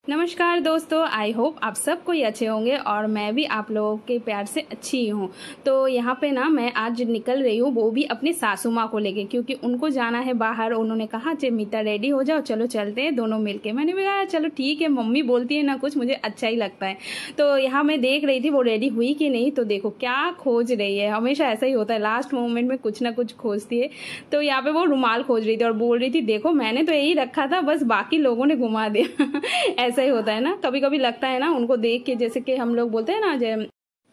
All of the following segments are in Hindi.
नमस्कार दोस्तों, आई होप आप सब कोई अच्छे होंगे और मैं भी आप लोगों के प्यार से अच्छी हूँ। तो यहाँ पे ना मैं आज निकल रही हूँ, वो भी अपनी सासू माँ को लेके, क्योंकि उनको जाना है बाहर। उन्होंने कहा मीता रेडी हो जाओ, चलो चलते हैं दोनों मिलके। मैंने भी कहा चलो ठीक है, मम्मी बोलती है ना कुछ, मुझे अच्छा ही लगता है। तो यहाँ मैं देख रही थी वो रेडी हुई कि नहीं, तो देखो क्या खोज रही है। हमेशा ऐसा ही होता है, लास्ट मोमेंट में कुछ ना कुछ खोजती है। तो यहाँ पे वो रुमाल खोज रही थी और बोल रही थी देखो मैंने तो यही रखा था, बस बाकी लोगों ने घुमा दिया। ऐसा ही होता है ना, कभी कभी लगता है ना उनको देख के, जैसे कि हम लोग बोलते हैं ना,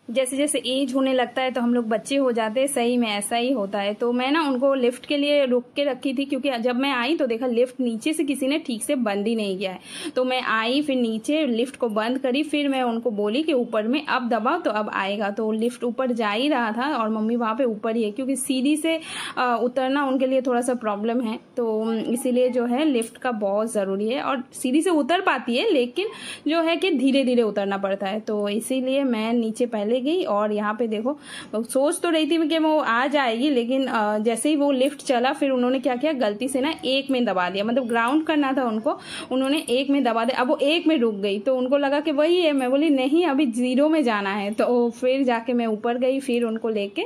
जैसे जैसे एज होने लगता है तो हम लोग बच्चे हो जाते हैं। सही में ऐसा ही होता है। तो मैं ना उनको लिफ्ट के लिए रुक के रखी थी, क्योंकि जब मैं आई तो देखा लिफ्ट नीचे से किसी ने ठीक से बंद ही नहीं किया है। तो मैं आई, फिर नीचे लिफ्ट को बंद करी, फिर मैं उनको बोली कि ऊपर में अब दबाओ तो अब आएगा। तो लिफ्ट ऊपर जा ही रहा था और मम्मी वहाँ पे ऊपर ही है, क्योंकि सीढ़ी से उतरना उनके लिए थोड़ा सा प्रॉब्लम है। तो इसीलिए जो है लिफ्ट का बहुत ज़रूरी है। और सीढ़ी से उतर पाती है, लेकिन जो है कि धीरे धीरे उतरना पड़ता है। तो इसीलिए मैं नीचे पहले गई। और यहाँ पे देखो, सोच तो रही थी कि वो आ जाएगी, लेकिन जैसे ही वो लिफ्ट चला, फिर उन्होंने क्या किया, गलती से ना 1 में दबा दिया। मतलब ग्राउंड करना था उनको, उन्होंने 1 में दबा दिया। अब वो 1 में रुक गई, तो उनको लगा कि वही है। मैं बोली नहीं, अभी 0 में जाना है। तो फिर जाके मैं ऊपर गई, फिर उनको लेके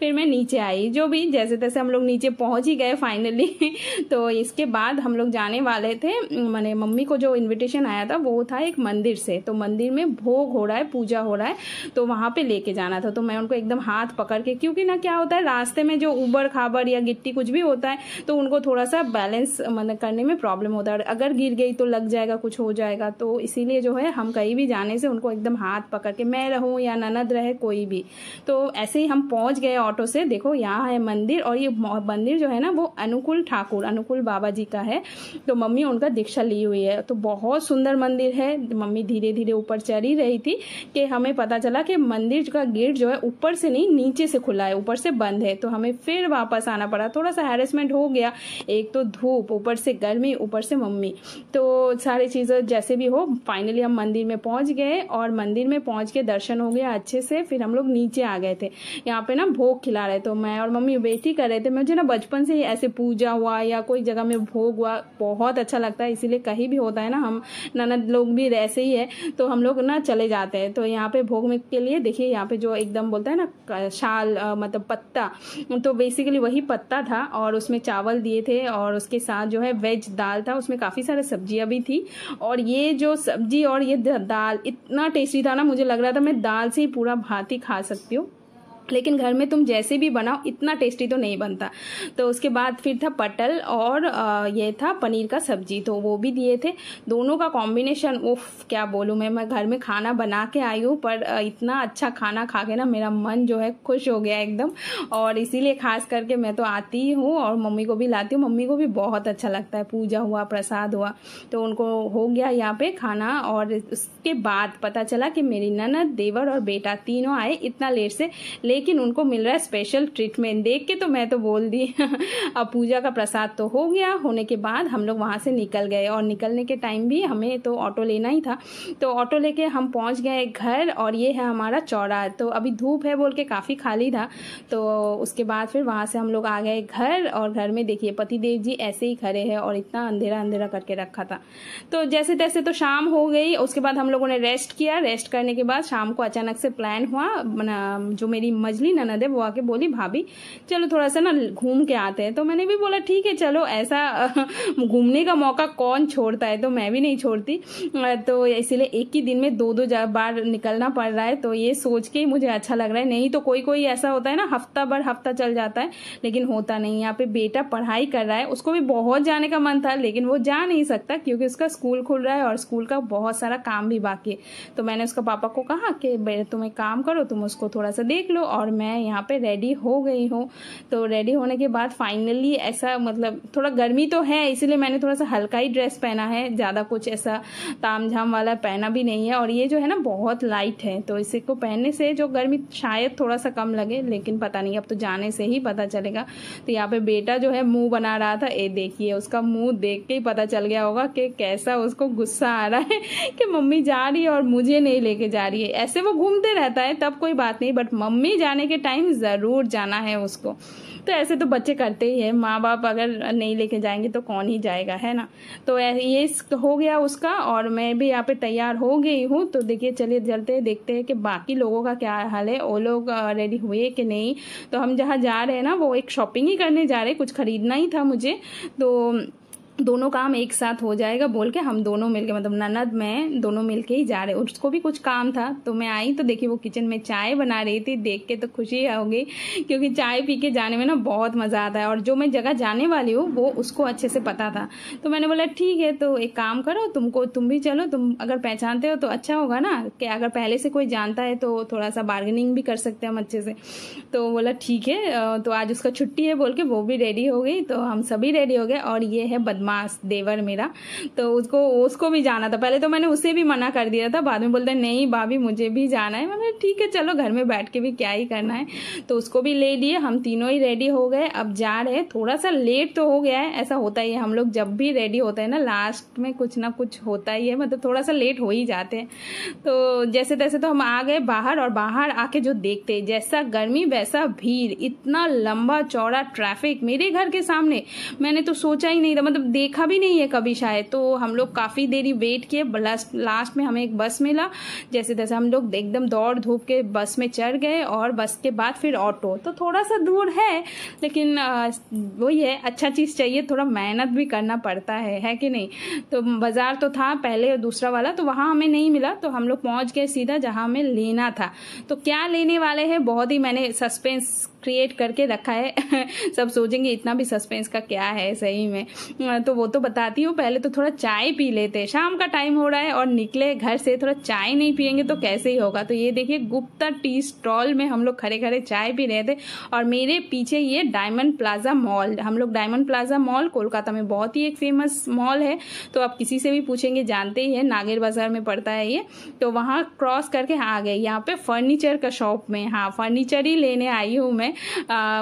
फिर मैं नीचे आई। जो भी जैसे तैसे हम लोग नीचे पहुंच ही गए फाइनली। तो इसके बाद हम लोग जाने वाले थे, मैंने मम्मी को जो इन्विटेशन आया था वो था एक मंदिर से। तो मंदिर में भोग हो रहा है, पूजा हो रहा है, तो वहां पे लेके जाना था। तो मैं उनको एकदम हाथ पकड़ के, क्योंकि ना क्या होता है रास्ते में जो ऊबड़ खाबड़ या गिट्टी कुछ भी होता है, तो उनको थोड़ा सा बैलेंस मतलब करने में प्रॉब्लम होता है। अगर गिर गई तो लग जाएगा, कुछ हो जाएगा। तो इसीलिए जो है हम कहीं भी जाने से उनको एकदम हाथ पकड़ के, मैं रहूं या ननद रहे कोई भी। तो ऐसे ही हम पहुंच गए ऑटो से। देखो यहाँ है मंदिर, और ये मंदिर जो है ना वो अनुकूल ठाकुर, अनुकूल बाबा जी का है। तो मम्मी उनका दीक्षा ली हुई है। तो बहुत सुंदर मंदिर है। मम्मी धीरे धीरे ऊपर चढ़ी रही थी कि हमें पता चला कि मंदिर का गेट जो है ऊपर से नहीं, नीचे से खुला है, ऊपर से बंद है। तो हमें फिर वापस आना पड़ा। थोड़ा सा हैरेसमेंट हो गया, एक तो धूप, ऊपर से गर्मी, ऊपर से मम्मी। तो सारी चीज़ें जैसे भी हो, फाइनली हम मंदिर में पहुंच गए। और मंदिर में पहुंच के दर्शन हो गया अच्छे से। फिर हम लोग नीचे आ गए थे। यहाँ पे ना भोग खिला रहे, तो मैं और मम्मी वेट ही कर रहे थे। मुझे ना बचपन से ही ऐसे पूजा हुआ या कोई जगह में भोग हुआ बहुत अच्छा लगता है। इसीलिए कहीं भी होता है ना, हम ननद लोग भी ऐसे ही है, तो हम लोग ना चले जाते हैं। तो यहाँ पे भोग में के लिए देखिए, यहाँ पे जो एकदम बोलता है ना शाल, मतलब पत्ता, तो बेसिकली वही पत्ता था। और उसमें चावल दिए थे, और उसके साथ जो है वेज दाल था, उसमें काफ़ी सारे सब्जियां भी थी। और ये जो सब्जी और ये दाल इतना टेस्टी था ना, मुझे लग रहा था मैं दाल से ही पूरा भात ही खा सकती हूँ। लेकिन घर में तुम जैसे भी बनाओ इतना टेस्टी तो नहीं बनता। तो उसके बाद फिर था पटल, और ये था पनीर का सब्जी, तो वो भी दिए थे। दोनों का कॉम्बिनेशन, उफ क्या बोलूँ मैं घर में खाना बना के आई हूँ, पर इतना अच्छा खाना खा के ना मेरा मन जो है खुश हो गया एकदम। और इसीलिए खास करके मैं तो आती ही हूँ और मम्मी को भी लाती हूँ। मम्मी को भी बहुत अच्छा लगता है, पूजा हुआ, प्रसाद हुआ, तो उनको हो गया यहाँ पे खाना। और उसके बाद पता चला कि मेरी ननद, देवर और बेटा तीनों आए इतना लेट से, लेकिन उनको मिल रहा है स्पेशल ट्रीटमेंट। देख के तो मैं तो बोल दी। अब पूजा का प्रसाद तो हो गया। होने के बाद हम लोग वहां से निकल गए, और निकलने के टाइम भी हमें तो ऑटो लेना ही था। तो ऑटो लेके हम पहुंच गए घर, और ये है हमारा चौराहा। तो अभी धूप है बोल के काफी खाली था। तो उसके बाद फिर वहां से हम लोग आ गए घर, और घर में देखिए पतिदेव जी ऐसे ही खड़े हैं, और इतना अंधेरा अंधेरा करके रखा था। तो जैसे तैसे तो शाम हो गई। उसके बाद हम लोगों ने रेस्ट किया। रेस्ट करने के बाद शाम को अचानक से प्लान हुआ, जो मेरी मजली ननद है वो आके बोली भाभी चलो थोड़ा सा ना घूम के आते हैं। तो मैंने भी बोला ठीक है चलो, ऐसा घूमने का मौका कौन छोड़ता है, तो मैं भी नहीं छोड़ती। तो इसीलिए एक ही दिन में 2-2 बार निकलना पड़ रहा है। तो ये सोच के ही मुझे अच्छा लग रहा है। नहीं तो कोई कोई ऐसा होता है ना, हफ्ता चल जाता है, लेकिन होता नहीं। यहाँ पे बेटा पढ़ाई कर रहा है, उसको भी बहुत जाने का मन था, लेकिन वो जा नहीं सकता क्योंकि उसका स्कूल खुल रहा है और स्कूल का बहुत सारा काम भी बाकी है। तो मैंने उसका पापा को कहा कि तुम एक काम करो, तुम उसको थोड़ा सा देख लो, और मैं यहाँ पे रेडी हो गई हूँ। तो रेडी होने के बाद फाइनली ऐसा, मतलब थोड़ा गर्मी तो है, इसीलिए मैंने थोड़ा सा हल्का ही ड्रेस पहना है, ज़्यादा कुछ ऐसा तामझाम वाला पहना भी नहीं है। और ये जो है ना बहुत लाइट है, तो इसी को पहनने से जो गर्मी शायद थोड़ा सा कम लगे, लेकिन पता नहीं, अब तो जाने से ही पता चलेगा। तो यहाँ पे बेटा जो है मुंह बना रहा था, ये देखिए उसका मुंह देख के ही पता चल गया होगा कि कैसा उसको गुस्सा आ रहा है कि मम्मी जा रही है और मुझे नहीं लेके जा रही है। ऐसे वो घूमते रहता है तब कोई बात नहीं, बट मम्मी जाने के टाइम जरूर जाना है उसको। तो ऐसे तो बच्चे करते ही है, माँ बाप अगर नहीं लेके जाएंगे तो कौन ही जाएगा, है ना। तो ये हो गया उसका, और मैं भी यहाँ पे तैयार हो गई हूँ। तो देखिए चलिए चलते हैं, देखते हैं कि बाकी लोगों का क्या हाल है, वो लोग रेडी हुए कि नहीं। तो हम जहाँ जा रहे हैं ना, वो एक शॉपिंग ही करने जा रहे हैं, कुछ खरीदना ही था मुझे, तो दोनों काम एक साथ हो जाएगा बोल के हम दोनों मिलके, मतलब ननद मैं दोनों मिलके ही जा रहे। उसको भी कुछ काम था, तो मैं आई तो देखिए वो किचन में चाय बना रही थी। देख के तो खुशी होगी, क्योंकि चाय पी के जाने में ना बहुत मज़ा आता है, और जो मैं जगह जाने वाली हूँ वो उसको अच्छे से पता था। तो मैंने बोला ठीक है, तो एक काम करो, तुम भी चलो, तुम अगर पहचानते हो तो अच्छा होगा ना, कि अगर पहले से कोई जानता है तो थोड़ा सा बार्गेनिंग भी कर सकते हैं हम अच्छे से। तो बोला ठीक है, तो आज उसका छुट्टी है बोल के वो भी रेडी हो गई, तो हम सभी रेडी हो गए। और ये है देवर मेरा, तो उसको भी जाना था। पहले तो मैंने उसे भी मना कर दिया था, बाद में बोलते नहीं भाभी मुझे भी जाना है। मैंने ठीक है चलो, घर में बैठ के भी क्या ही करना है। तो उसको भी ले लिए, हम तीनों ही रेडी हो गए, अब जा रहे हैं। थोड़ा सा लेट तो हो गया है, ऐसा होता ही है, हम लोग जब भी रेडी होते हैं ना लास्ट में कुछ ना कुछ होता ही है, मतलब थोड़ा सा लेट हो ही जाते हैं। तो जैसे तैसे तो हम आ गए बाहर, और बाहर आके जो देखते, जैसा गर्मी वैसा भीड़, इतना लंबा चौड़ा ट्रैफिक मेरे घर के सामने, मैंने तो सोचा ही नहीं था, मतलब देखा भी नहीं है कभी शायद। तो हम लोग काफ़ी देरी वेट किए, लास्ट में हमें एक बस मिला, जैसे तैसे हम लोग एकदम दौड़ धूप के बस में चढ़ गए, और बस के बाद फिर ऑटो। तो थोड़ा सा दूर है, लेकिन वही है, अच्छा चीज़ चाहिए, थोड़ा मेहनत भी करना पड़ता है कि नहीं। तो बाज़ार तो था पहले दूसरा वाला, तो वहाँ हमें नहीं मिला, तो हम लोग पहुँच गए सीधा जहाँ हमें लेना था। तो क्या लेने वाले हैं, बहुत ही मैंने सस्पेंस क्रिएट करके रखा है सब सोचेंगे इतना भी सस्पेंस का क्या है सही में। तो वो तो बताती हूँ, पहले तो थोड़ा चाय पी लेते हैं, शाम का टाइम हो रहा है और निकले घर से, थोड़ा चाय नहीं पियेंगे तो कैसे ही होगा। तो ये देखिए गुप्ता टी स्टॉल में हम लोग खड़े खड़े चाय पी रहे थे, और मेरे पीछे ये डायमंड प्लाजा मॉल, हम लोग डायमंड प्लाजा मॉल कोलकाता में बहुत ही एक फेमस मॉल है। तो आप किसी से भी पूछेंगे जानते ही है, नागेर बाजार में पड़ता है ये। तो वहाँ क्रॉस करके आ गए यहाँ पे फर्नीचर का शॉप में, हाँ फर्नीचर ही लेने आई हूँ मैं।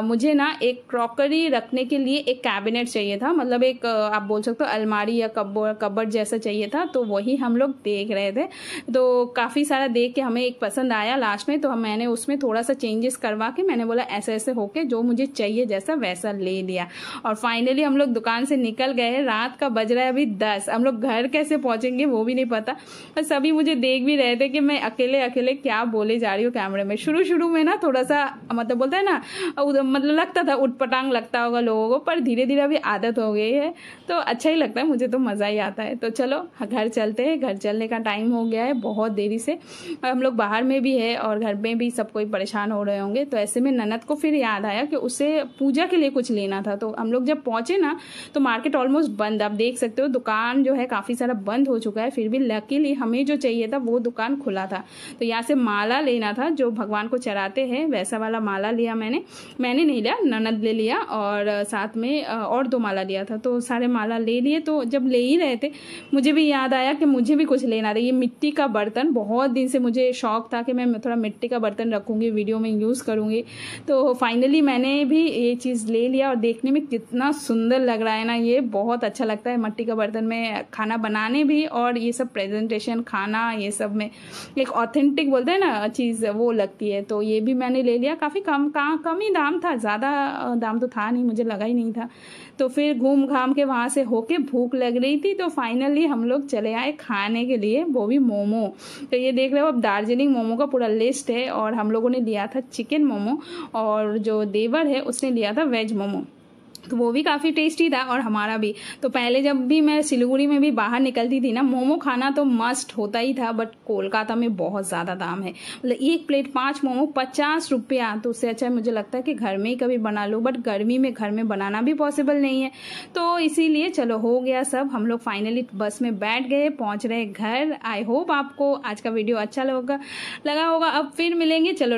मुझे ना एक क्रॉकरी रखने के लिए एक कैबिनेट चाहिए था, मतलब एक आप बोल सकते हो अलमारी या कबर्ड जैसा चाहिए था। तो वही हम लोग देख रहे थे, तो काफ़ी सारा देख के हमें एक पसंद आया लास्ट में। तो मैंने उसमें थोड़ा सा चेंजेस करवा के मैंने बोला ऐसे ऐसे होके जो मुझे चाहिए जैसा वैसा ले लिया। और फाइनली हम लोग दुकान से निकल गए, रात का बज रहा है अभी 10। हम लोग घर कैसे पहुंचेंगे वो भी नहीं पता, और सभी मुझे देख भी रहे थे कि मैं अकेले अकेले क्या बोले जा रही हूँ कैमरे में। शुरू में ना थोड़ा सा मतलब बोलता है ना, मतलब लगता था उटपटांग लगता होगा लोगों को, पर धीरे धीरे अभी आदत हो गई है, तो अच्छा ही लगता है, मुझे तो मज़ा ही आता है। तो चलो घर चलते हैं, घर चलने का टाइम हो गया है बहुत देरी से, हम लोग बाहर में भी है और घर में भी सब कोई परेशान हो रहे होंगे। तो ऐसे में ननद को फिर याद आया कि उसे पूजा के लिए कुछ लेना था। तो हम लोग जब पहुंचे ना तो मार्केट ऑलमोस्ट बंद, आप देख सकते हो दुकान जो है काफ़ी सारा बंद हो चुका है, फिर भी लकीली हमें जो चाहिए था वो दुकान खुला था। तो यहाँ से माला लेना था, जो भगवान को चढ़ाते हैं वैसा वाला माला लिया मैंने नहीं लिया, ननद ले लिया, और साथ में और 2 माला लिया था। तो सारे माला ले लिए। तो जब ले ही रहे थे मुझे भी याद आया कि मुझे भी कुछ लेना था, ये मिट्टी का बर्तन, बहुत दिन से मुझे शौक था कि मैं थोड़ा मिट्टी का बर्तन रखूँगी, वीडियो में यूज़ करूँगी। तो फाइनली मैंने भी ये चीज़ ले लिया, और देखने में कितना सुंदर लग रहा है ना, ये बहुत अच्छा लगता है मिट्टी का बर्तन में खाना बनाने भी, और ये सब प्रेजेंटेशन खाना ये सब में एक ऑथेंटिक बोलते हैं ना चीज़ वो लगती है। तो ये भी मैंने ले लिया, काफ़ी कम ही दाम था, ज़्यादा दाम तो था नहीं, मुझे लगा ही नहीं था। तो फिर घूम घाम के वहाँ से होके भूख लग रही थी, तो फाइनली हम लोग चले आए खाने के लिए, वो भी मोमो। तो ये देख रहे हो अब दार्जिलिंग मोमो का पूरा लिस्ट है, और हम लोगों ने लिया था चिकन मोमो, और जो देवर है उसने लिया था वेज मोमो। तो वो भी काफ़ी टेस्टी था, और हमारा भी। तो पहले जब भी मैं सिलीगुड़ी में भी बाहर निकलती थी ना, मोमो खाना तो मस्ट होता ही था, बट कोलकाता में बहुत ज़्यादा दाम है, मतलब एक प्लेट 5 मोमो 50 रुपया। तो उससे अच्छा मुझे लगता है कि घर में ही कभी बना लो, बट गर्मी में घर में बनाना भी पॉसिबल नहीं है। तो इसीलिए चलो हो गया सब, हम लोग फाइनली बस में बैठ गए, पहुँच रहे घर। आई होप आपको आज का वीडियो अच्छा लगा होगा। अब फिर मिलेंगे, चलो।